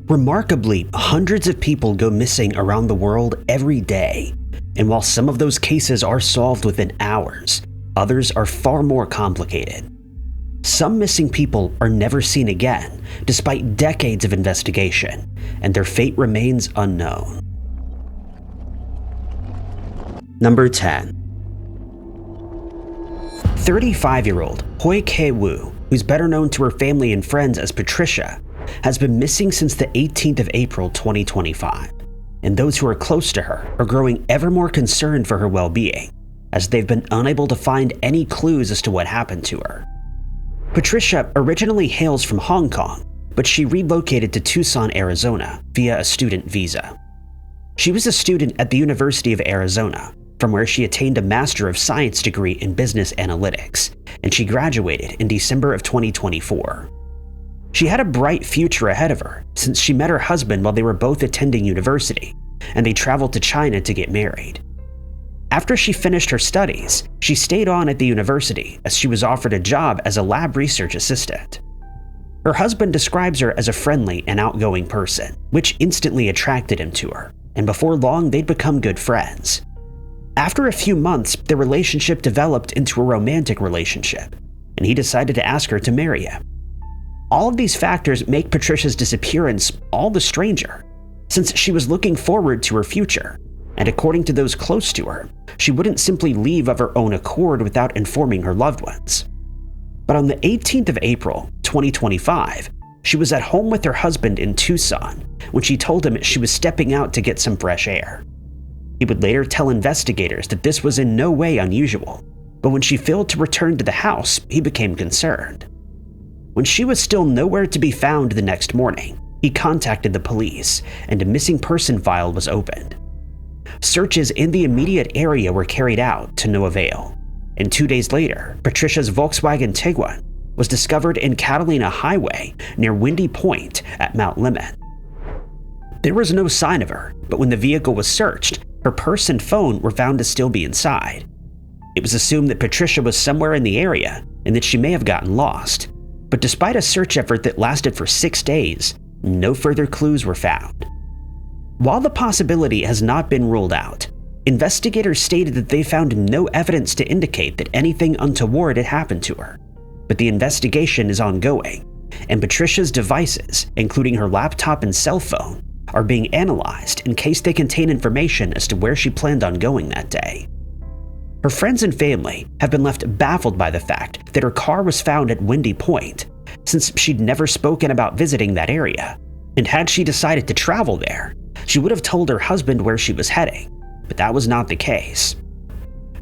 Remarkably, hundreds of people go missing around the world every day, and while some of those cases are solved within hours, others are far more complicated. Some missing people are never seen again, despite decades of investigation, and their fate remains unknown. Number 10. 35-year-old Hoi Kei-woo, who's better known to her family and friends as Patricia, has been missing since the 18th of April 2025, and those who are close to her are growing ever more concerned for her well-being, as they've been unable to find any clues as to what happened to her. Patricia originally hails from Hong Kong, but she relocated to Tucson, Arizona via a student visa. She was a student at the University of Arizona, from where she attained a Master of Science degree in Business Analytics, and she graduated in December of 2024. She had a bright future ahead of her since she met her husband while they were both attending university, and they traveled to China to get married. After she finished her studies, she stayed on at the university as she was offered a job as a lab research assistant. Her husband describes her as a friendly and outgoing person, which instantly attracted him to her, and before long they'd become good friends. After a few months, their relationship developed into a romantic relationship, and he decided to ask her to marry him. All of these factors make Patricia's disappearance all the stranger, since she was looking forward to her future, and according to those close to her, she wouldn't simply leave of her own accord without informing her loved ones. But on the 18th of April, 2025, she was at home with her husband in Tucson when she told him she was stepping out to get some fresh air. He would later tell investigators that this was in no way unusual, but when she failed to return to the house, he became concerned. When she was still nowhere to be found the next morning, he contacted the police, and a missing person file was opened. Searches in the immediate area were carried out to no avail, and 2 days later, Patricia's Volkswagen Tiguan was discovered in Catalina Highway near Windy Point at Mount Lemmon. There was no sign of her, but when the vehicle was searched, her purse and phone were found to still be inside. It was assumed that Patricia was somewhere in the area and that she may have gotten lost, but despite a search effort that lasted for 6 days, no further clues were found. While the possibility has not been ruled out, investigators stated that they found no evidence to indicate that anything untoward had happened to her, but the investigation is ongoing, and Patricia's devices, including her laptop and cell phone, are being analyzed in case they contain information as to where she planned on going that day. Her friends and family have been left baffled by the fact that her car was found at Windy Point, since she'd never spoken about visiting that area, and had she decided to travel there, she would have told her husband where she was heading, but that was not the case.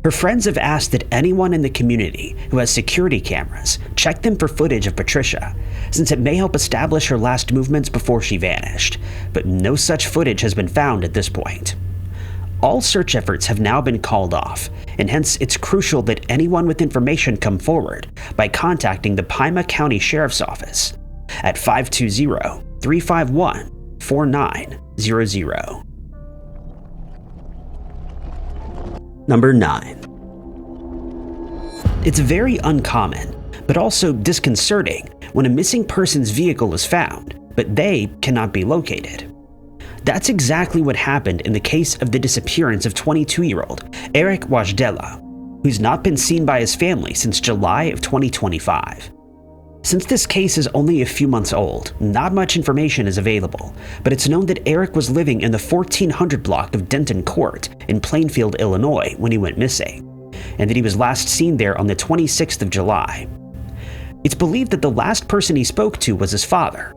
Her friends have asked that anyone in the community who has security cameras check them for footage of Patricia, since it may help establish her last movements before she vanished, but no such footage has been found at this point. All search efforts have now been called off, and hence it's crucial that anyone with information come forward by contacting the Pima County Sheriff's Office at 520-351-4900. Number 9. It's very uncommon, but also disconcerting when a missing person's vehicle is found, but they cannot be located. That's exactly what happened in the case of the disappearance of 22-year-old Eric Wajdela, who's not been seen by his family since July of 2025. Since this case is only a few months old, not much information is available, but it's known that Eric was living in the 1400 block of Denton Court in Plainfield, Illinois when he went missing, and that he was last seen there on the 26th of July. It's believed that the last person he spoke to was his father.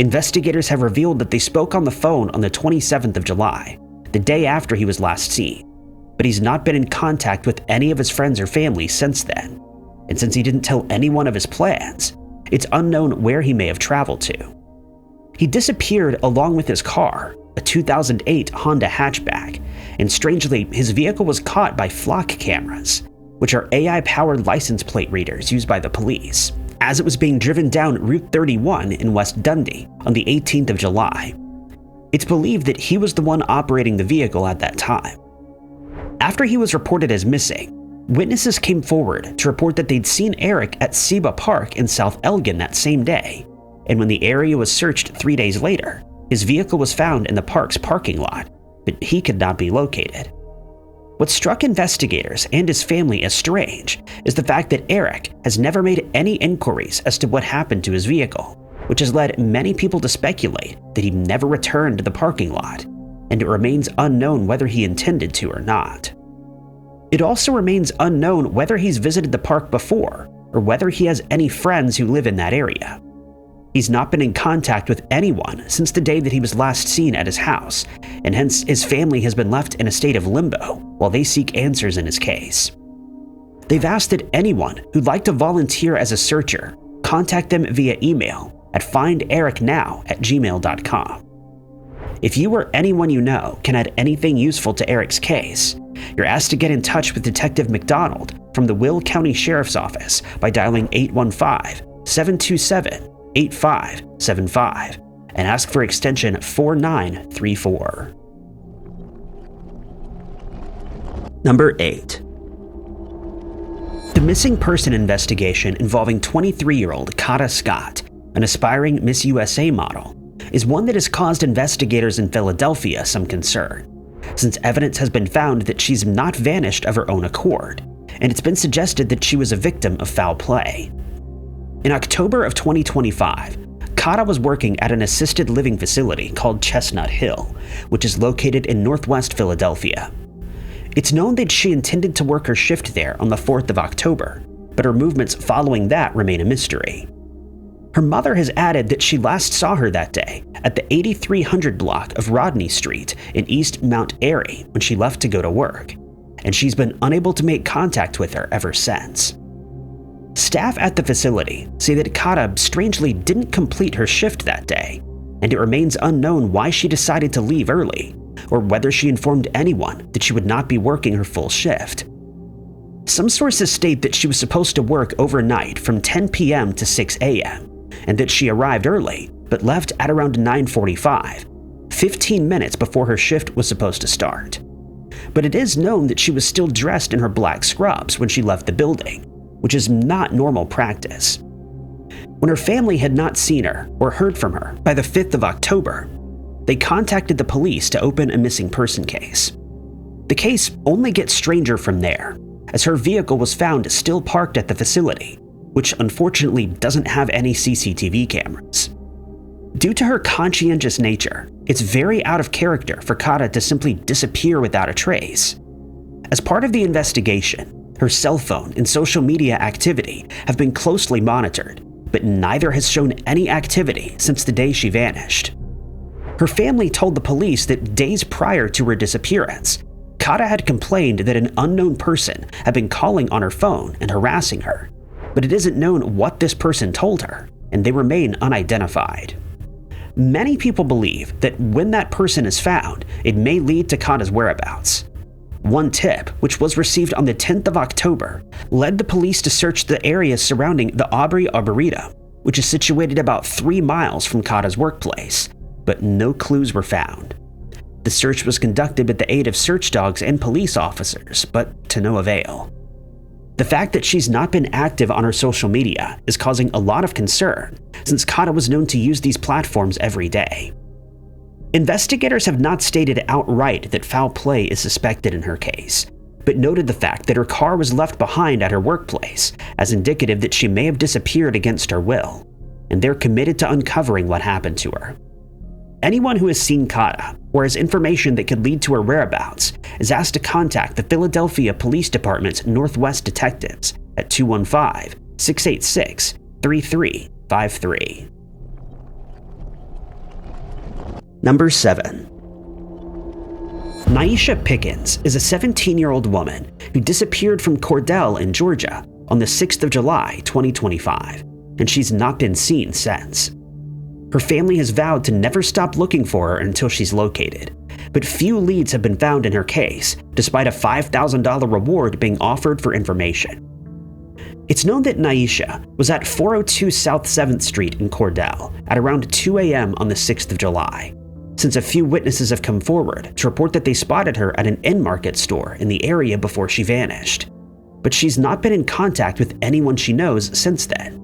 Investigators have revealed that they spoke on the phone on the 27th of July, the day after he was last seen, but he's not been in contact with any of his friends or family since then. And since he didn't tell anyone of his plans, it's unknown where he may have traveled to. He disappeared along with his car, a 2008 Honda hatchback, and strangely, his vehicle was caught by flock cameras, which are AI-powered license plate readers used by the police, as it was being driven down Route 31 in West Dundee on the 18th of July. It's believed that he was the one operating the vehicle at that time. After he was reported as missing, witnesses came forward to report that they'd seen Eric at Seba Park in South Elgin that same day, and when the area was searched 3 days later, his vehicle was found in the park's parking lot, but he could not be located. What struck investigators and his family as strange is the fact that Eric has never made any inquiries as to what happened to his vehicle, which has led many people to speculate that he never returned to the parking lot, and it remains unknown whether he intended to or not. It also remains unknown whether he's visited the park before or whether he has any friends who live in that area. He's not been in contact with anyone since the day that he was last seen at his house, and hence his family has been left in a state of limbo while they seek answers in his case. They've asked that anyone who'd like to volunteer as a searcher contact them via email at findericnow@gmail.com. If you or anyone you know can add anything useful to Eric's case, you're asked to get in touch with Detective McDonald from the Will County Sheriff's Office by dialing 815-727-8575 and ask for extension 4934. Number 8. The missing person investigation involving 23-year-old Kata Scott, an aspiring Miss USA model, is one that has caused investigators in Philadelphia some concern, since evidence has been found that she's not vanished of her own accord, and it's been suggested that she was a victim of foul play. In October of 2025, Kata was working at an assisted living facility called Chestnut Hill, which is located in northwest Philadelphia. It's known that she intended to work her shift there on the 4th of October, but her movements following that remain a mystery. Her mother has added that she last saw her that day at the 8300 block of Rodney Street in East Mount Airy when she left to go to work, and she's been unable to make contact with her ever since. Staff at the facility say that Kata strangely didn't complete her shift that day, and it remains unknown why she decided to leave early, or whether she informed anyone that she would not be working her full shift. Some sources state that she was supposed to work overnight from 10 p.m. to 6 a.m., and that she arrived early, but left at around 9:45, 15 minutes before her shift was supposed to start. But it is known that she was still dressed in her black scrubs when she left the building, which is not normal practice. When her family had not seen her or heard from her by the 5th of October, they contacted the police to open a missing person case. The case only gets stranger from there, as her vehicle was found still parked at the facility, which unfortunately doesn't have any CCTV cameras. Due to her conscientious nature, it's very out of character for Kata to simply disappear without a trace. As part of the investigation, her cell phone and social media activity have been closely monitored, but neither has shown any activity since the day she vanished. Her family told the police that days prior to her disappearance, Kata had complained that an unknown person had been calling on her phone and harassing her, but it isn't known what this person told her, and they remain unidentified. Many people believe that when that person is found, it may lead to Kata's whereabouts. One tip, which was received on the 10th of October, led the police to search the area surrounding the Aubrey Arboretum, which is situated about 3 miles from Kata's workplace, but no clues were found. The search was conducted with the aid of search dogs and police officers, but to no avail. The fact that she's not been active on her social media is causing a lot of concern, since Kata was known to use these platforms every day. Investigators have not stated outright that foul play is suspected in her case, but noted the fact that her car was left behind at her workplace as indicative that she may have disappeared against her will, and they're committed to uncovering what happened to her. Anyone who has seen Kata or has information that could lead to her whereabouts is asked to contact the Philadelphia Police Department's Northwest Detectives at 215-686-3353. Number 7. Nyesha Pickens is a 17-year-old woman who disappeared from Cordell in Georgia on the 6th of July, 2025, and she's not been seen since. Her family has vowed to never stop looking for her until she's located, but few leads have been found in her case, despite a $5,000 reward being offered for information. It's known that Nyesha was at 402 South 7th Street in Cordell at around 2 a.m. on the 6th of July, since a few witnesses have come forward to report that they spotted her at an in-market store in the area before she vanished, but she's not been in contact with anyone she knows since then.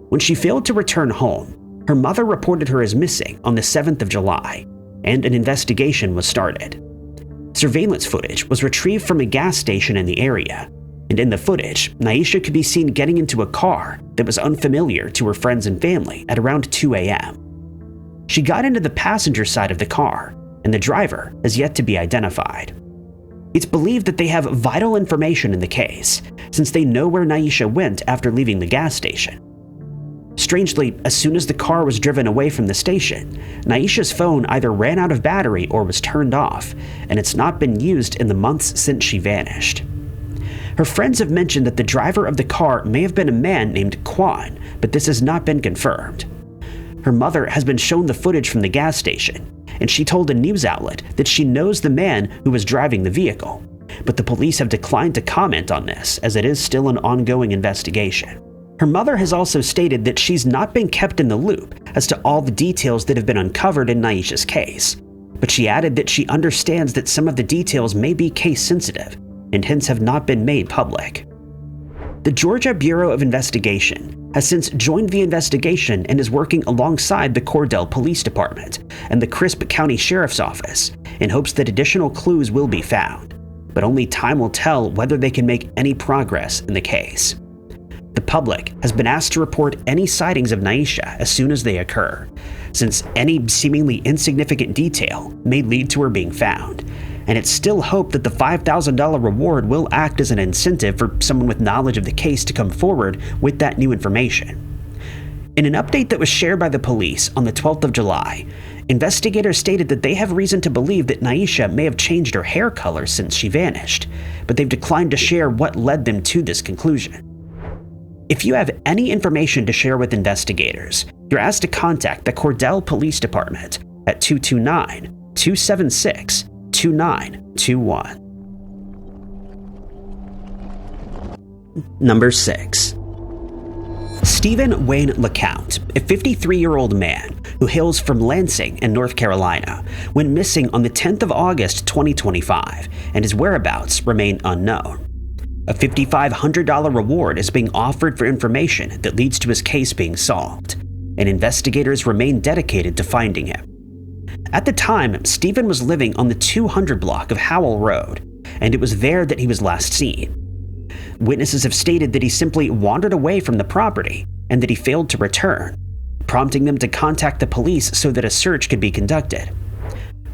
When she failed to return home, Her mother reported her as missing on the 7th of July, and an investigation was started. Surveillance footage was retrieved from a gas station in the area, and in the footage, Nyesha could be seen getting into a car that was unfamiliar to her friends and family at around 2 a.m. She got into the passenger side of the car, and the driver has yet to be identified. It's believed that they have vital information in the case, since they know where Nyesha went after leaving the gas station. Strangely, as soon as the car was driven away from the station, Nyesha's phone either ran out of battery or was turned off, and it's not been used in the months since she vanished. Her friends have mentioned that the driver of the car may have been a man named Juan, but this has not been confirmed. Her mother has been shown the footage from the gas station, and she told a news outlet that she knows the man who was driving the vehicle, but the police have declined to comment on this as it is still an ongoing investigation. Her mother has also stated that she's not been kept in the loop as to all the details that have been uncovered in Nyesha's case, but she added that she understands that some of the details may be case sensitive and hence have not been made public. The Georgia Bureau of Investigation has since joined the investigation and is working alongside the Cordell Police Department and the Crisp County Sheriff's Office in hopes that additional clues will be found, but only time will tell whether they can make any progress in the case. The public has been asked to report any sightings of Nyesha as soon as they occur, since any seemingly insignificant detail may lead to her being found, and it's still hoped that the $5,000 reward will act as an incentive for someone with knowledge of the case to come forward with that new information. In an update that was shared by the police on the 12th of July, investigators stated that they have reason to believe that Nyesha may have changed her hair color since she vanished, but they've declined to share what led them to this conclusion. If you have any information to share with investigators, you're asked to contact the Cordell Police Department at 229-276-2921. Number 6. Stephen Wayne LeCount, a 53-year-old man who hails from Lansing in North Carolina, went missing on the 10th of August 2025, and his whereabouts remain unknown. A $5,500 reward is being offered for information that leads to his case being solved, and investigators remain dedicated to finding him. At the time, Stephen was living on the 200 block of Howell Road, and it was there that he was last seen. Witnesses have stated that he simply wandered away from the property and that he failed to return, prompting them to contact the police so that a search could be conducted.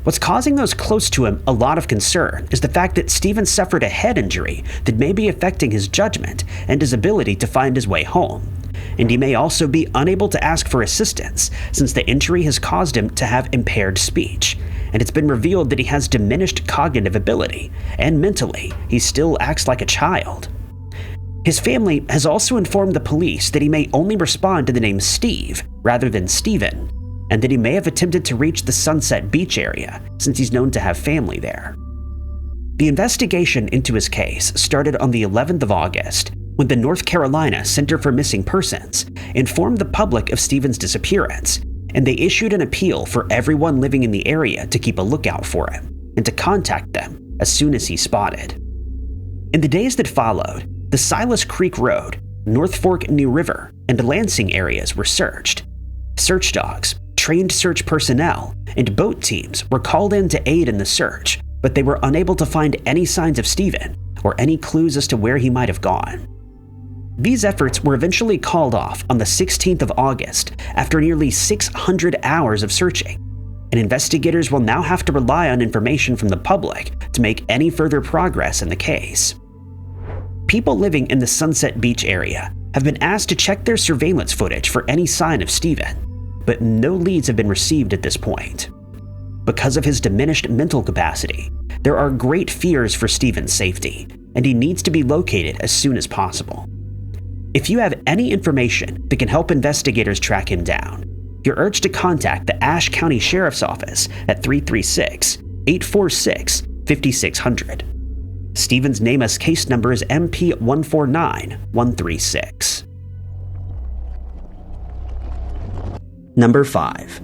What's causing those close to him a lot of concern is the fact that Stephen suffered a head injury that may be affecting his judgment and his ability to find his way home, and he may also be unable to ask for assistance since the injury has caused him to have impaired speech, and it's been revealed that he has diminished cognitive ability, and mentally, he still acts like a child. His family has also informed the police that he may only respond to the name Steve rather than Stephen, and that he may have attempted to reach the Sunset Beach area since he's known to have family there. The investigation into his case started on the 11th of August when the North Carolina Center for Missing Persons informed the public of Stephen's disappearance, and they issued an appeal for everyone living in the area to keep a lookout for him and to contact them as soon as he's spotted. In the days that followed, the Silas Creek Road, North Fork New River, and Lansing areas were searched. Search dogs, trained search personnel, and boat teams were called in to aid in the search, but they were unable to find any signs of Stephen or any clues as to where he might have gone. These efforts were eventually called off on the 16th of August after nearly 600 hours of searching, and investigators will now have to rely on information from the public to make any further progress in the case. People living in the Sunset Beach area have been asked to check their surveillance footage for any sign of Stephen, but no leads have been received at this point. Because of his diminished mental capacity, there are great fears for Stephen's safety, and he needs to be located as soon as possible. If you have any information that can help investigators track him down, you're urged to contact the Ashe County Sheriff's Office at 336-846-5600. Stephen's NamUs case number is MP149136. Number 5.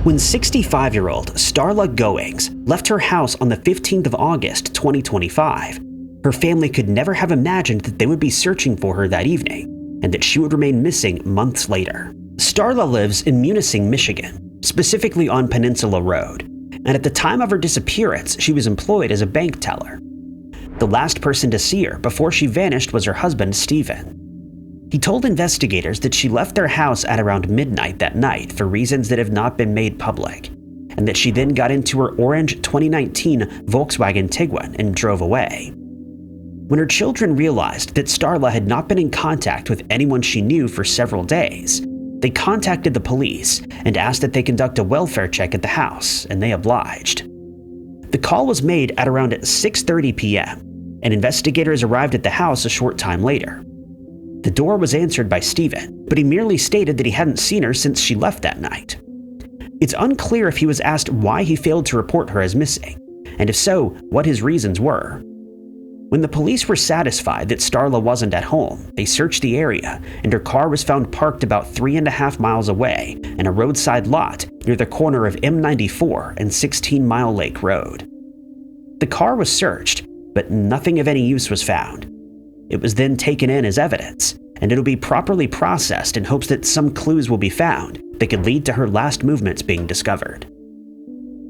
When 65-year-old Starla Goings left her house on the 15th of August 2025, her family could never have imagined that they would be searching for her that evening and that she would remain missing months later. Starla lives in Munising, Michigan, specifically on Peninsula Road, and at the time of her disappearance, she was employed as a bank teller. The last person to see her before she vanished was her husband, Stephen. He told investigators that she left their house at around midnight that night for reasons that have not been made public, and that she then got into her orange 2019 Volkswagen Tiguan and drove away. When her children realized that Starla had not been in contact with anyone she knew for several days, they contacted the police and asked that they conduct a welfare check at the house, and they obliged. The call was made at around 6:30 p.m., and investigators arrived at the house a short time later. The door was answered by Stephen, but he merely stated that he hadn't seen her since she left that night. It's unclear if he was asked why he failed to report her as missing, and if so, what his reasons were. When the police were satisfied that Starla wasn't at home, they searched the area, and her car was found parked about 3.5 miles away in a roadside lot near the corner of M94 and 16 Mile Lake Road. The car was searched, but nothing of any use was found. It was then taken in as evidence, and it'll be properly processed in hopes that some clues will be found that could lead to her last movements being discovered.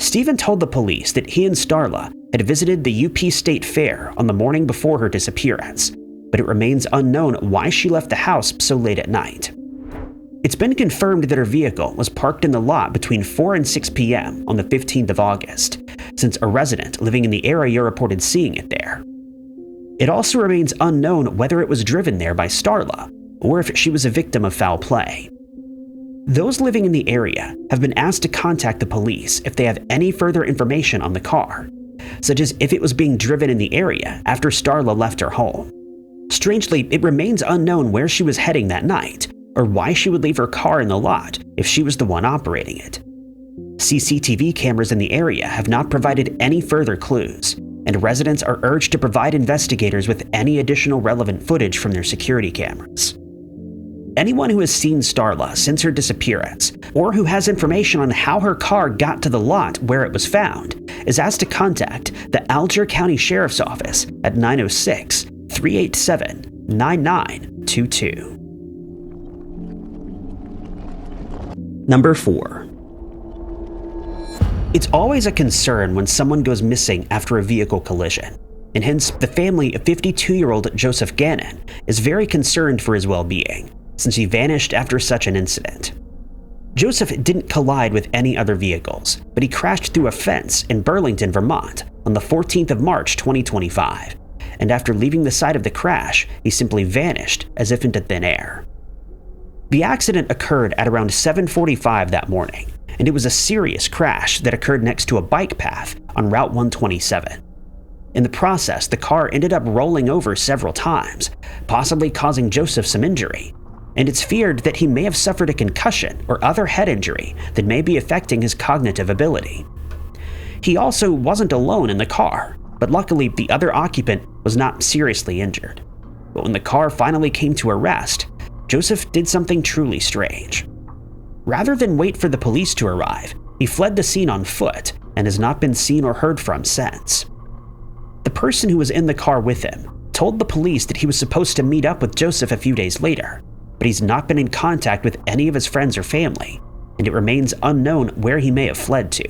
Stephen told the police that he and Starla had visited the UP State Fair on the morning before her disappearance, but it remains unknown why she left the house so late at night. It's been confirmed that her vehicle was parked in the lot between 4 and 6 p.m. on the 15th of August, since a resident living in the area reported seeing it there. It also remains unknown whether it was driven there by Starla, or if she was a victim of foul play. Those living in the area have been asked to contact the police if they have any further information on the car, such as if it was being driven in the area after Starla left her home. Strangely, it remains unknown where she was heading that night, or why she would leave her car in the lot if she was the one operating it. CCTV cameras in the area have not provided any further clues, and residents are urged to provide investigators with any additional relevant footage from their security cameras. Anyone who has seen Starla since her disappearance, or who has information on how her car got to the lot where it was found, is asked to contact the Alger County Sheriff's Office at 906-387-9922. Number 4. It's always a concern when someone goes missing after a vehicle collision, and hence the family of 52-year-old Joseph Gannon is very concerned for his well-being, since he vanished after such an incident. Joseph didn't collide with any other vehicles, but he crashed through a fence in Burlington, Vermont on the 14th of March 2025, and after leaving the site of the crash, he simply vanished as if into thin air. The accident occurred at around 7:45 that morning, and it was a serious crash that occurred next to a bike path on Route 127. In the process, the car ended up rolling over several times, possibly causing Joseph some injury, and it's feared that he may have suffered a concussion or other head injury that may be affecting his cognitive ability. He also wasn't alone in the car, but luckily the other occupant was not seriously injured. But when the car finally came to a rest, Joseph did something truly strange. Rather than wait for the police to arrive, he fled the scene on foot and has not been seen or heard from since. The person who was in the car with him told the police that he was supposed to meet up with Joseph a few days later, but he's not been in contact with any of his friends or family, and it remains unknown where he may have fled to.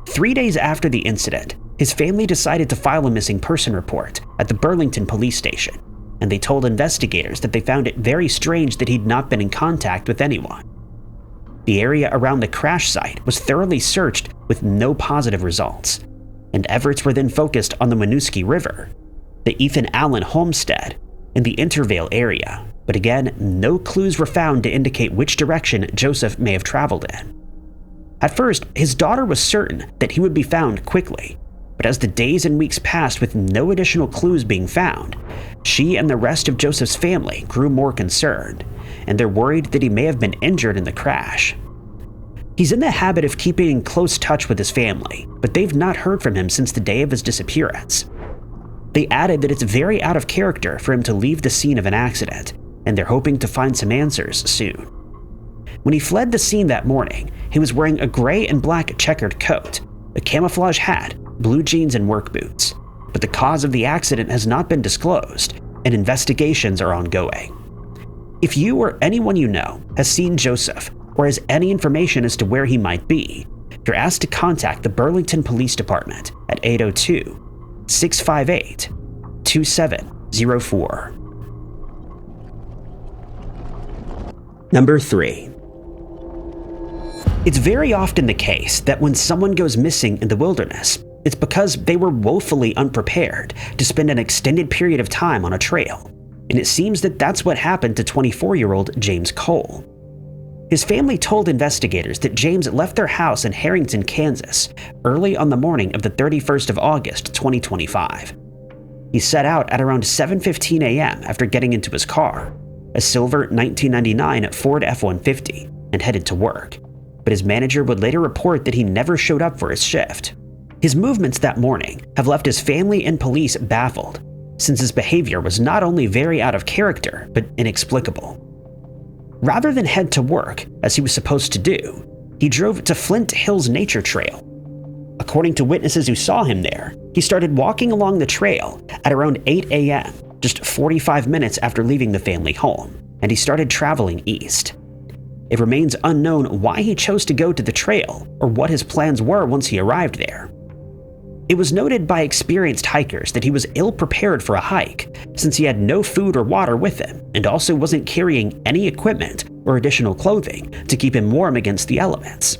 3 days after the incident, his family decided to file a missing person report at the Burlington police station, and they told investigators that they found it very strange that he'd not been in contact with anyone. The area around the crash site was thoroughly searched with no positive results, and efforts were then focused on the Winooski River, the Ethan Allen homestead, and the Intervale area, but again, no clues were found to indicate which direction Joseph may have traveled in. At first, his daughter was certain that he would be found quickly, but as the days and weeks passed with no additional clues being found, she and the rest of Joseph's family grew more concerned, and they're worried that he may have been injured in the crash. He's in the habit of keeping in close touch with his family, but they've not heard from him since the day of his disappearance. They added that it's very out of character for him to leave the scene of an accident, and they're hoping to find some answers soon. When he fled the scene that morning, he was wearing a gray and black checkered coat, a camouflage hat, blue jeans, and work boots, but the cause of the accident has not been disclosed, and investigations are ongoing. If you or anyone you know has seen Joseph or has any information as to where he might be, you're asked to contact the Burlington Police Department at 802-658-2704. Number 3. It's very often the case that when someone goes missing in the wilderness, it's because they were woefully unprepared to spend an extended period of time on a trail, and it seems that that's what happened to 24-year-old James Cole. His family told investigators that James left their house in Harrington, Kansas, early on the morning of the 31st of August, 2025. He set out at around 7:15 a.m. after getting into his car, a silver 1999 Ford F-150, and headed to work. But his manager would later report that he never showed up for his shift. His movements that morning have left his family and police baffled, since his behavior was not only very out of character, but inexplicable. Rather than head to work, as he was supposed to do, he drove to Flint Hills Nature Trail. According to witnesses who saw him there, he started walking along the trail at around 8 a.m., just 45 minutes after leaving the family home, and he started traveling east. It remains unknown why he chose to go to the trail or what his plans were once he arrived there. It was noted by experienced hikers that he was ill-prepared for a hike, since he had no food or water with him and also wasn't carrying any equipment or additional clothing to keep him warm against the elements.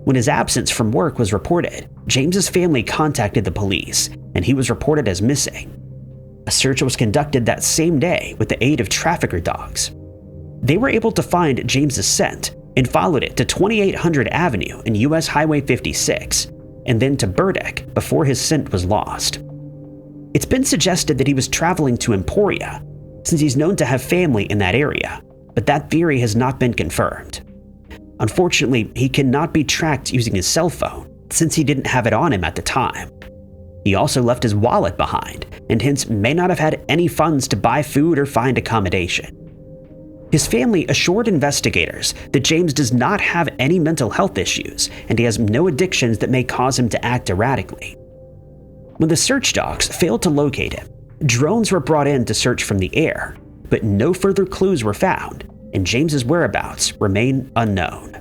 When his absence from work was reported, James's family contacted the police, and he was reported as missing. A search was conducted that same day with the aid of trafficker dogs. They were able to find James's scent and followed it to 2800 Avenue and US Highway 56, and then to Burdick before his scent was lost. It's been suggested that he was traveling to Emporia, since he's known to have family in that area, but that theory has not been confirmed. Unfortunately, he cannot be tracked using his cell phone, since he didn't have it on him at the time. He also left his wallet behind, and hence may not have had any funds to buy food or find accommodation. His family assured investigators that James does not have any mental health issues, and he has no addictions that may cause him to act erratically. When the search dogs failed to locate him, drones were brought in to search from the air, but no further clues were found, and James's whereabouts remain unknown.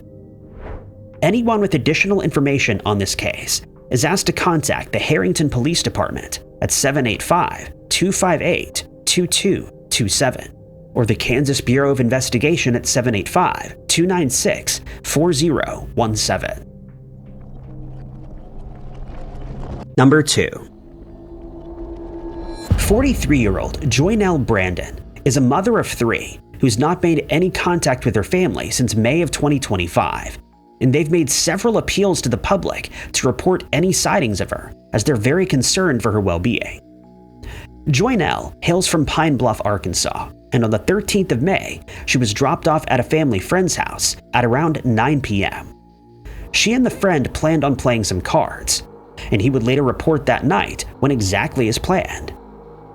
Anyone with additional information on this case is asked to contact the Harrington Police Department at 785-258-2227 or the Kansas Bureau of Investigation at 785-296-4017. Number 2. 43-year-old Joynell Brandon is a mother of 3 who's not made any contact with her family since May of 2025, and they've made several appeals to the public to report any sightings of her, as they're very concerned for her well-being. Joynell hails from Pine Bluff, Arkansas, and on the 13th of May, she was dropped off at a family friend's house at around 9 p.m. She and the friend planned on playing some cards, and he would later report that night went exactly as planned.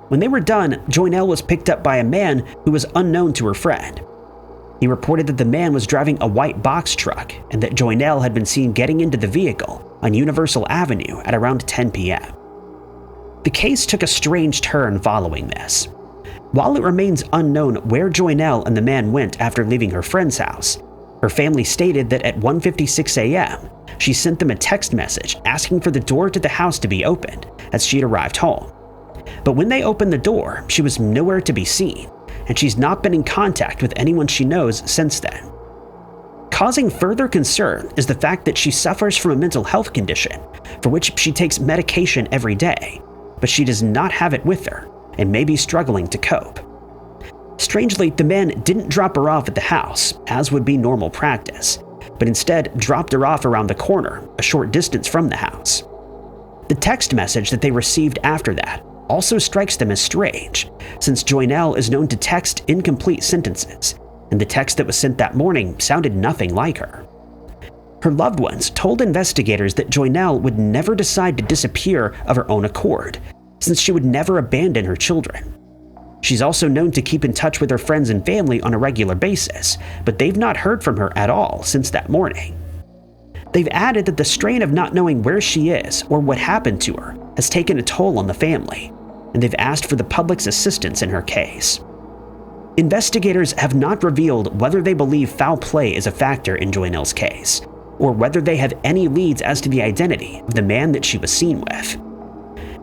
When they were done, Joynell was picked up by a man who was unknown to her friend. He reported that the man was driving a white box truck and that Joynell had been seen getting into the vehicle on Universal Avenue at around 10 p.m. The case took a strange turn following this. While it remains unknown where Joynell and the man went after leaving her friend's house, her family stated that at 1:56 a.m., she sent them a text message asking for the door to the house to be opened as she'd arrived home. But when they opened the door, she was nowhere to be seen, and she's not been in contact with anyone she knows since then. Causing further concern is the fact that she suffers from a mental health condition for which she takes medication every day, but she does not have it with her and may be struggling to cope. Strangely, the man didn't drop her off at the house, as would be normal practice, but instead dropped her off around the corner, a short distance from the house. The text message that they received after that also strikes them as strange, since Joynell is known to text incomplete sentences, and the text that was sent that morning sounded nothing like her. Her loved ones told investigators that Joynell would never decide to disappear of her own accord, since she would never abandon her children. She's also known to keep in touch with her friends and family on a regular basis, but they've not heard from her at all since that morning. They've added that the strain of not knowing where she is or what happened to her has taken a toll on the family, and they've asked for the public's assistance in her case. Investigators have not revealed whether they believe foul play is a factor in Joynell's case, or whether they have any leads as to the identity of the man that she was seen with.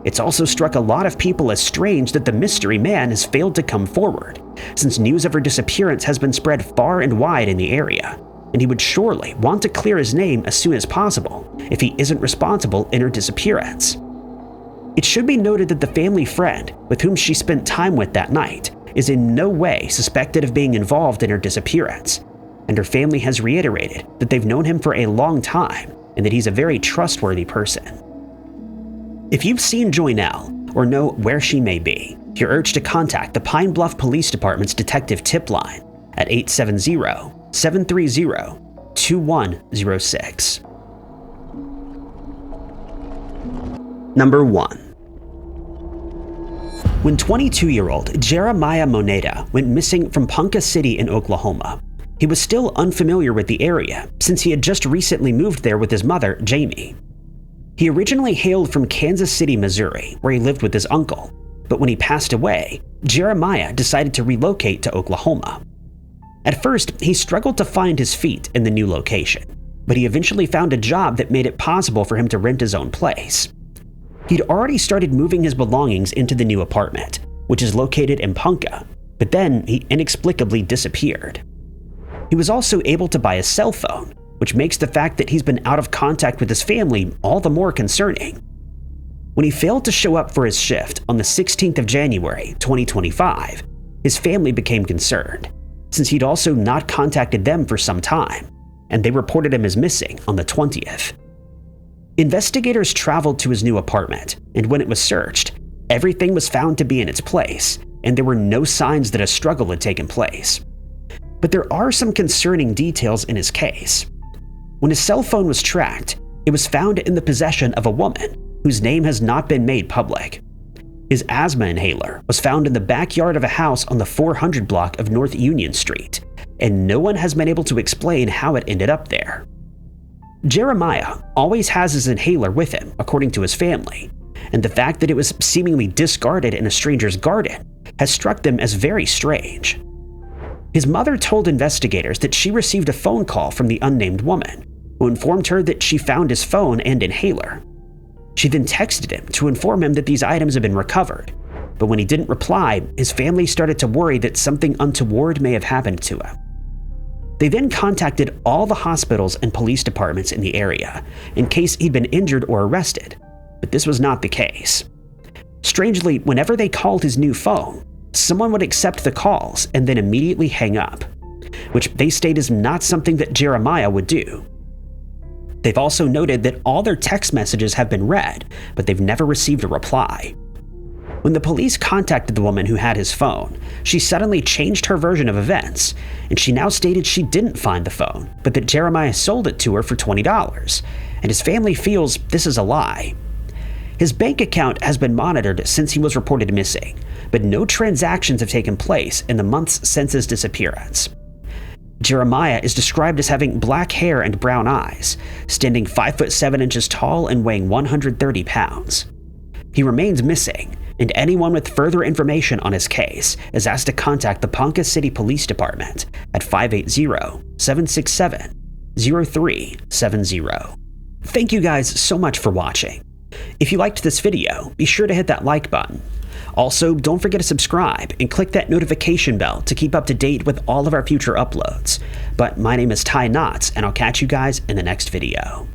It's also struck a lot of people as strange that the mystery man has failed to come forward, since news of her disappearance has been spread far and wide in the area, and he would surely want to clear his name as soon as possible if he isn't responsible in her disappearance. It should be noted that the family friend with whom she spent time with that night is in no way suspected of being involved in her disappearance, and her family has reiterated that they've known him for a long time and that he's a very trustworthy person. If you've seen Joynell or know where she may be, you're urged to contact the Pine Bluff Police Department's detective tip line at 870-730-2106. Number 1. When 22-year-old Jeremiah Moneta went missing from Ponca City in Oklahoma, he was still unfamiliar with the area since he had just recently moved there with his mother, Jamie. He originally hailed from Kansas City, Missouri, where he lived with his uncle, but when he passed away, Jeremiah decided to relocate to Oklahoma. At first, he struggled to find his feet in the new location, but he eventually found a job that made it possible for him to rent his own place. He'd already started moving his belongings into the new apartment, which is located in Ponca, but then he inexplicably disappeared. He was also able to buy a cell phone, which makes the fact that he's been out of contact with his family all the more concerning. When he failed to show up for his shift on the 16th of January, 2025, his family became concerned, since he'd also not contacted them for some time, and they reported him as missing on the 20th. Investigators traveled to his new apartment, and when it was searched, everything was found to be in its place, and there were no signs that a struggle had taken place. But there are some concerning details in his case. When his cell phone was tracked, it was found in the possession of a woman whose name has not been made public. His asthma inhaler was found in the backyard of a house on the 400 block of North Union Street, and no one has been able to explain how it ended up there. Jeremiah always has his inhaler with him, according to his family, and the fact that it was seemingly discarded in a stranger's garden has struck them as very strange. His mother told investigators that she received a phone call from the unnamed woman, who informed her that she found his phone and inhaler. She then texted him to inform him that these items had been recovered, but when he didn't reply, his family started to worry that something untoward may have happened to him. They then contacted all the hospitals and police departments in the area in case he'd been injured or arrested, but this was not the case. Strangely, whenever they called his new phone, someone would accept the calls and then immediately hang up, which they state is not something that Jeremiah would do. They've also noted that all their text messages have been read, but they've never received a reply. When the police contacted the woman who had his phone, she suddenly changed her version of events, and she now stated she didn't find the phone, but that Jeremiah sold it to her for $20, and his family feels this is a lie. His bank account has been monitored since he was reported missing, but no transactions have taken place in the months since his disappearance. Jeremiah is described as having black hair and brown eyes, standing 5'7" tall and weighing 130 pounds. He remains missing, and anyone with further information on his case is asked to contact the Ponca City Police Department at 580-767-0370. Thank you guys so much for watching. If you liked this video, be sure to hit that like button. Also, don't forget to subscribe and click that notification bell to keep up to date with all of our future uploads. But my name is Ty Knotts, and I'll catch you guys in the next video.